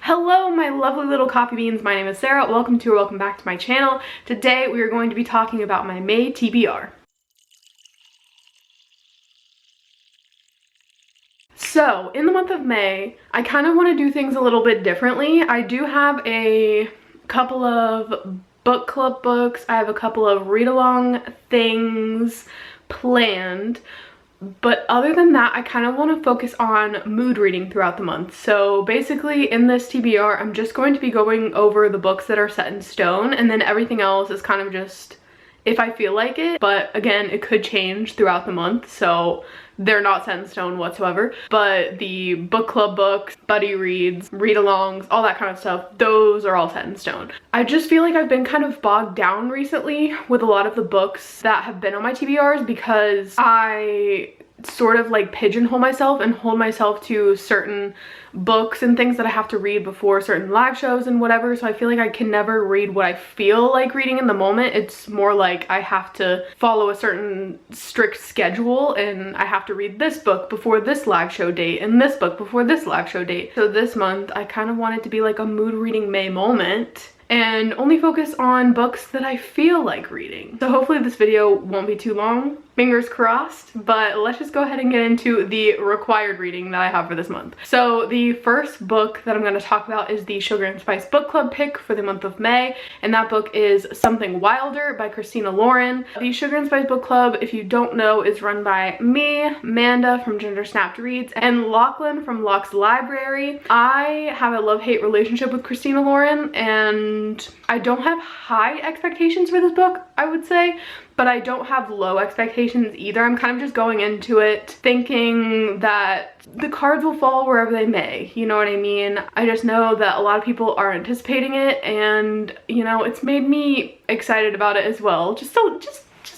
Hello my lovely little coffee beans, my name is Sarah. Welcome back to my channel. Today we are going to be talking about my May TBR. So in the month of May, I kind of want to do things a little bit differently. I do have a couple of book club books, I have a couple of read-along things planned. But other than that, I kind of want to focus on mood reading throughout the month. So basically in this TBR, I'm just going to be going over the books that are set in stone, and then everything else is kind of just if I feel like it. But again, it could change throughout the month, so they're not set in stone whatsoever. But the book club books, buddy reads, read-alongs, all that kind of stuff, those are all set in stone. I just feel like I've been kind of bogged down recently with a lot of the books that have been on my TBRs because I sort of like pigeonhole myself and hold myself to certain books and things that I have to read before certain live shows and whatever. So I feel like I can never read what I feel like reading in the moment. It's more like I have to follow a certain strict schedule, and I have to read this book before this live show date and this book before this live show date. So this month I kind of want it to be like a mood reading May moment and only focus on books that I feel like reading. So hopefully this video won't be too long, fingers crossed, but let's just go ahead and get into the required reading that I have for this month. So the first book that I'm going to talk about is the Sugar and Spice book club pick for the month of May, and that book is Something Wilder by Christina Lauren. The Sugar and Spice book club, if you don't know, is run by me, Amanda from Ginger Snapped Reads, and Lachlan from Locke's Library. I have a love-hate relationship with Christina Lauren, and I don't have high expectations for this book, I would say, but I don't have low expectations either. I'm kind of just going into it thinking that the cards will fall wherever they may, you know what I mean? I just know that a lot of people are anticipating it, and you know, it's made me excited about it as well, just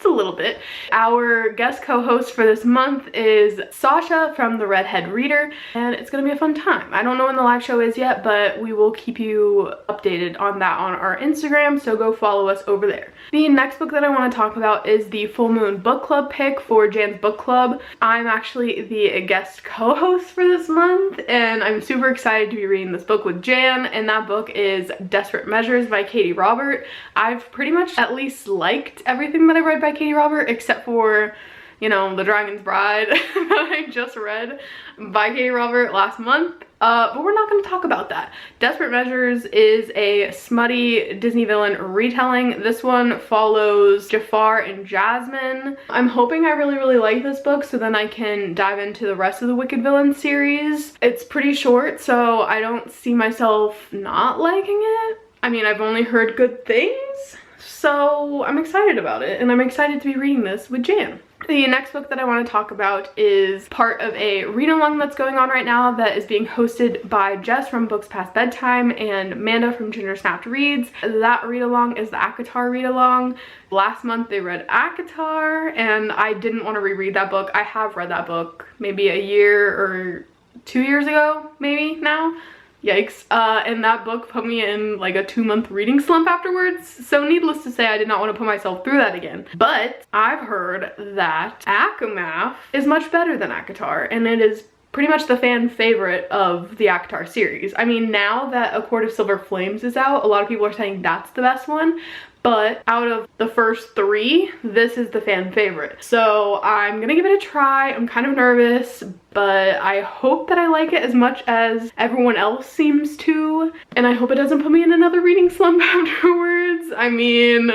a little bit. Our guest co-host for this month is Sasha from The Redhead Reader, and it's gonna be a fun time. I don't know when the live show is yet, but we will keep you updated on that on our Instagram, so go follow us over there. The next book that I want to talk about is the Full Moon book club pick for Jan's book club. I'm actually the guest co-host for this month, and I'm super excited to be reading this book with Jan, and that book is Desperate Measures by Katie Robert. I've pretty much at least liked everything that I read by Katie Robert, except for, you know, The Dragon's Bride that I just read by Katie Robert last month. But we're not going to talk about that. Desperate Measures is a smutty Disney villain retelling. This one follows Jafar and Jasmine. I'm hoping I really like this book so then I can dive into the rest of the Wicked Villain series. It's pretty short, so I don't see myself not liking it. I mean, I've only heard good things, so I'm excited about it, and I'm excited to be reading this with Jan. The next book that I want to talk about is part of a read-along that's going on right now that is being hosted by Jess from Books Past Bedtime and Amanda from Ginger Snapped Reads. That read-along is the ACOTAR read-along. Last month they read ACOTAR, and I didn't want to reread that book. I have read that book maybe a year or 2 years ago, maybe now. Yikes. And that book put me in like a 2-month reading slump afterwards, so needless to say I did not want to put myself through that again. But I've heard that ACOMAF is much better than ACOTAR, and it is pretty much the fan favorite of the ACOTAR series. I mean, now that A Court of Silver Flames is out, a lot of people are saying that's the best one, but out of the first 3, this is the fan favorite. So I'm gonna give it a try. I'm kind of nervous, but I hope that I like it as much as everyone else seems to, and I hope it doesn't put me in another reading slump afterwards. I mean,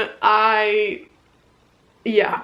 yeah.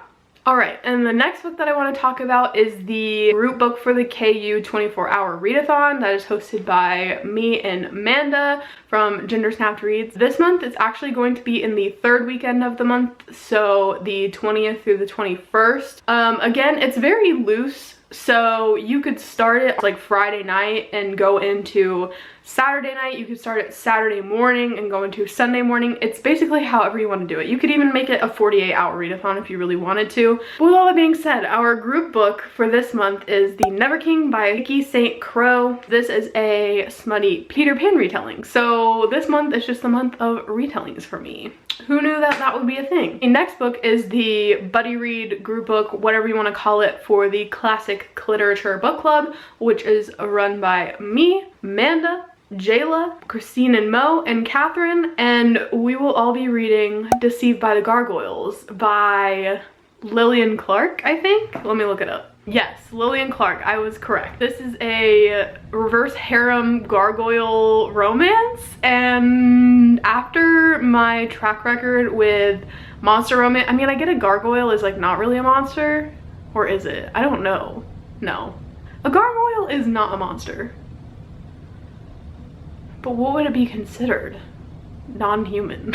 Alright, and the next book that I want to talk about is the group book for the KU 24-hour readathon that is hosted by me and Amanda from Ginger Snapped Reads. This month it's actually going to be in the 3rd weekend of the month, so the 20th through the 21st. Again, it's very loose, so you could start it like Friday night and go into Saturday night. You could start it Saturday morning and go into Sunday morning. It's basically however you want to do it. You could even make it a 48-hour readathon if you really wanted to. But with all that being said, our group book for this month is The Never King by Vicky St. Crow. This is a smutty Peter Pan retelling. So this month is just the month of retellings for me. Who knew that that would be a thing? The next book is the buddy read group book, whatever you want to call it, for the Classic Literature Book Club, which is run by me, Amanda, Jayla, Christine and Mo, and Catherine, and we will all be reading Deceived by the Gargoyles by Lillian Clark, I think. Let me look it up. Yes, Lillian Clark, I was correct. This is a reverse harem gargoyle romance, and after my track record with monster romance, I mean, I get a gargoyle is like not really a monster, or is it? I don't know. No. A gargoyle is not a monster. But what would it be considered? Non-human.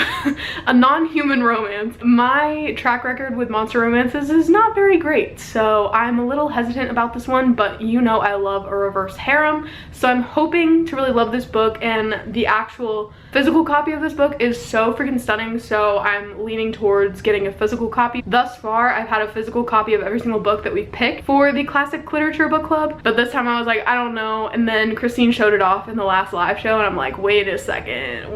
A non-human romance. My track record with monster romances is not very great, so I'm a little hesitant about this one, but you know I love a reverse harem, so I'm hoping to really love this book, and the actual physical copy of this book is so freaking stunning, so I'm leaning towards getting a physical copy. Thus far, I've had a physical copy of every single book that we've picked for the Classic Literature Book Club, but this time I was like, I don't know, and then Christine showed it off in the last live show, and I'm like, wait a second,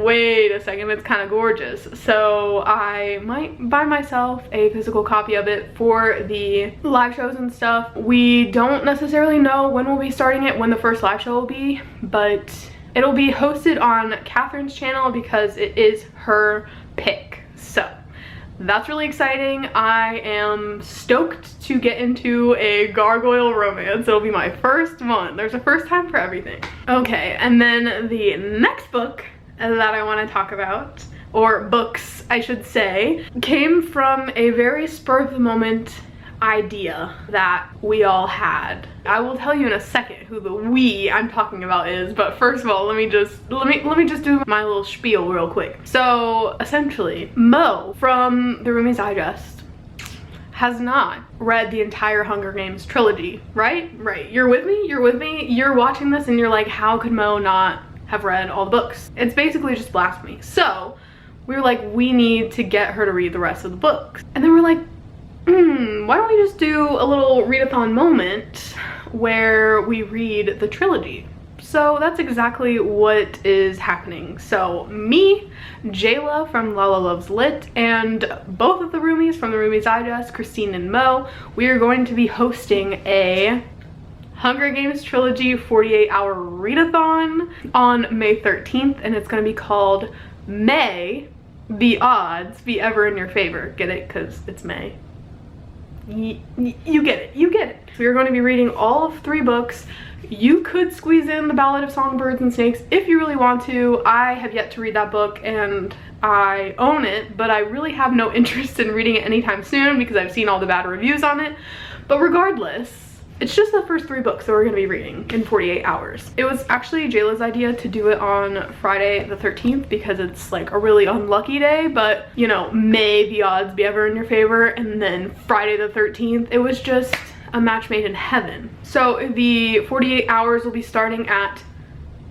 it's kind of gorgeous. So I might buy myself a physical copy of it for the live shows and stuff. We don't necessarily know when we'll be starting it, when the first live show will be, but it'll be hosted on Catherine's channel because it is her pick. So that's really exciting. I am stoked to get into a gargoyle romance. It'll be my first one. There's a first time for everything. Okay, and then the next book that I want to talk about, or books I should say, came from a very spur of the moment idea that we all had. I will tell you in a second who the we I'm talking about is, but first of all, let me just do my little spiel real quick. So essentially, Mo from the Roomies Digest has not read the entire Hunger Games trilogy, right? Right. You're with me? You're with me? You're watching this and you're like, how could Mo not have read all the books? It's basically just blasphemy. So we were like, we need to get her to read the rest of the books. And then we're like, why don't we just do a little readathon moment where we read the trilogy? So that's exactly what is happening. So me, Jayla from Lala Loves Lit, and both of the roomies from the Roomies Digest, Christine and Mo, we are going to be hosting a Hunger Games Trilogy 48-hour readathon on May 13th, and it's going to be called May the Odds Be Ever in Your Favor. Get it? Because it's May. You get it. You get it. We are going to be reading all of 3 books. You could squeeze in The Ballad of Songbirds and Snakes if you really want to. I have yet to read that book and I own it, but I really have no interest in reading it anytime soon because I've seen all the bad reviews on it. But regardless, it's just the first 3 books that we're going to be reading in 48 hours. It was actually Jayla's idea to do it on Friday the 13th because it's like a really unlucky day, but you know, may the odds be ever in your favor, and then Friday the 13th, it was just a match made in heaven. So the 48 hours will be starting at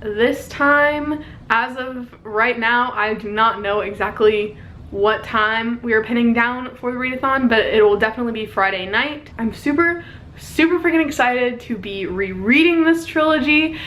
this time. As of right now, I do not know exactly what time we are pinning down for the readathon, but it will definitely be Friday night. I'm super freaking excited to be rereading this trilogy.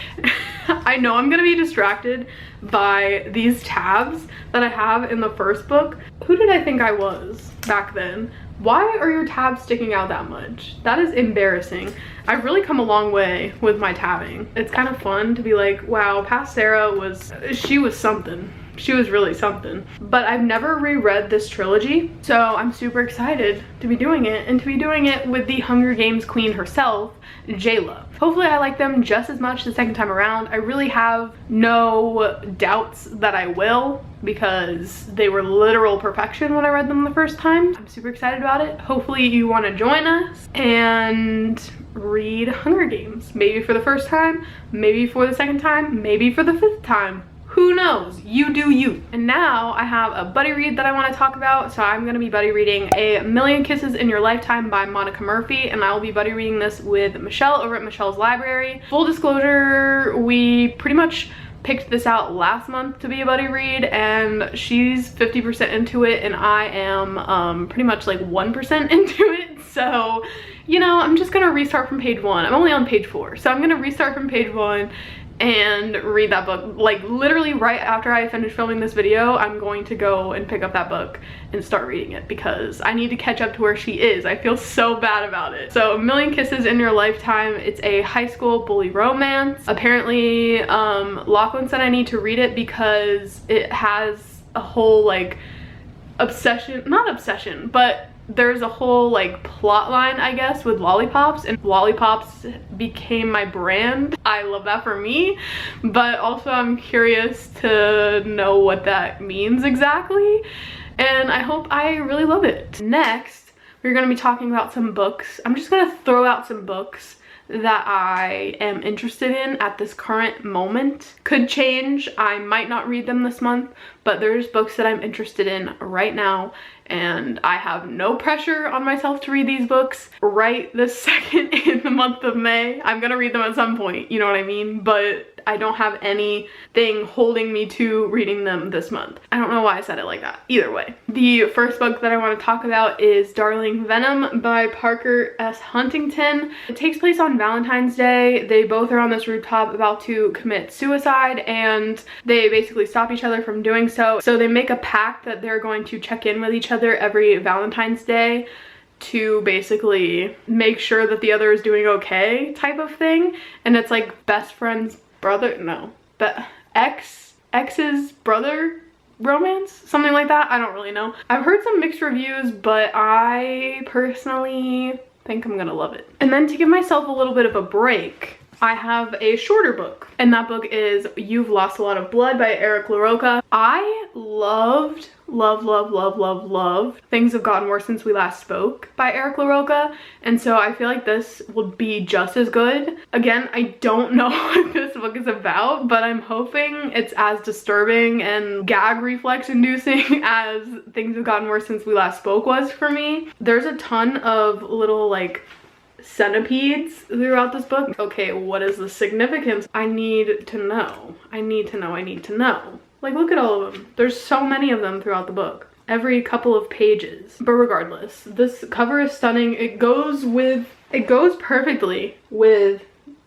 I know I'm gonna be distracted by these tabs that I have in the first book. Who did I think I was back then? Why are your tabs sticking out that much? That is embarrassing. I've really come a long way with my tabbing. It's kind of fun to be like, wow, past Sarah she was something. She was really something. But I've never reread this trilogy, so I'm super excited to be doing it, and to be doing it with the Hunger Games queen herself, Jayla. Hopefully I like them just as much the second time around. I really have no doubts that I will, because they were literal perfection when I read them the first time. I'm super excited about it. Hopefully you want to join us and read Hunger Games. Maybe for the first time, maybe for the second time, maybe for the 5th time. Who knows? You do you. And now I have a buddy read that I want to talk about. So I'm going to be buddy reading A Million Kisses in Your Lifetime by Monica Murphy, and I will be buddy reading this with Michelle over at Michelle's Library. Full disclosure, we pretty much picked this out last month to be a buddy read, and she's 50% into it and I am pretty much like 1% into it. So, you know, I'm just gonna restart from page 1. I'm only on page 4, so I'm gonna restart from page 1 and read that book. Like literally right after I finish filming this video, I'm going to go and pick up that book and start reading it because I need to catch up to where she is. I feel so bad about it. So A Million Kisses in Your Lifetime, it's a high school bully romance. Apparently Lachlan said I need to read it because it has a whole like obsession, not obsession, but there's a whole like plot line, I guess, with lollipops, and lollipops became my brand. I love that for me, but also I'm curious to know what that means exactly, and I hope I really love it. Next, we're gonna be talking about some books. I'm just gonna throw out some books that I am interested in at this current moment. Could change, I might not read them this month, but there's books that I'm interested in right now, and I have no pressure on myself to read these books right this second in the month of May. I'm gonna read them at some point, you know what I mean? But I don't have anything holding me to reading them this month. I don't know why I said it like that. Either way. The first book that I want to talk about is Darling Venom by Parker S. Huntington. It takes place on Valentine's Day. They both are on this rooftop about to commit suicide, and they basically stop each other from doing so. So they make a pact that they're going to check in with each other every Valentine's Day to basically make sure that the other is doing okay type of thing. And it's like best friends brother, no, but ex's brother romance, something like that. I don't really know. I've heard some mixed reviews, but I personally think I'm gonna love it. And then to give myself a little bit of a break, I have a shorter book, and that book is You've Lost a Lot of Blood by Eric LaRocca. I loved Things Have Gotten Worse Since We Last Spoke by Eric LaRocca, and so I feel like this will be just as good. Again, I don't know what this book is about, but I'm hoping it's as disturbing and gag reflex inducing as Things Have Gotten Worse Since We Last Spoke was for me. There's a ton of little like centipedes throughout this book. Okay, what is the significance? I need to know. I need to know. Like, look at all of them. There's so many of them throughout the book. Every couple of pages. But regardless, this cover is stunning. It goes perfectly with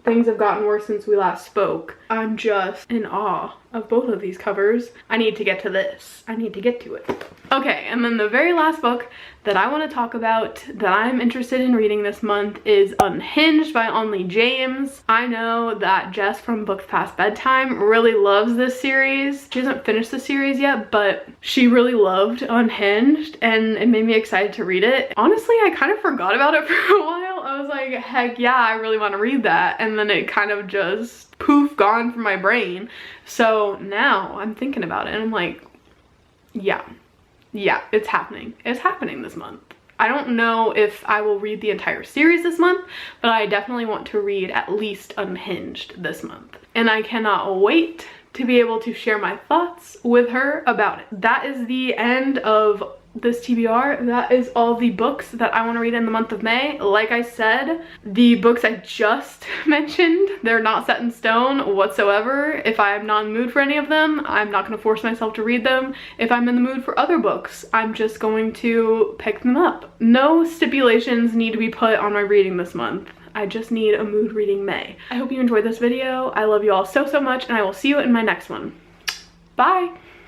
Things Have Gotten Worse Since We Last Spoke. I'm just in awe of both of these covers. I need to get to this. I need to get to it. Okay, and then the very last book that I want to talk about that I'm interested in reading this month is Unhinged by Only James. I know that Jess from Books Past Bedtime really loves this series. She hasn't finished the series yet, but she really loved Unhinged, and it made me excited to read it. Honestly, I kind of forgot about it for a while. I was like, heck yeah, I really want to read that, and then it kind of just poof, gone from my brain. So now I'm thinking about it, and I'm like, yeah, it's happening. It's happening this month. I don't know if I will read the entire series this month, but I definitely want to read at least Unhinged this month. And I cannot wait to be able to share my thoughts with her about it. That is the end of this TBR. That is all the books that I want to read in the month of May. Like I said, the books I just mentioned, they're not set in stone whatsoever. If I'm not in the mood for any of them, I'm not going to force myself to read them. If I'm in the mood for other books, I'm just going to pick them up. No stipulations need to be put on my reading this month. I just need a mood reading May. I hope you enjoyed this video. I love you all so much, and I will see you in my next one. Bye!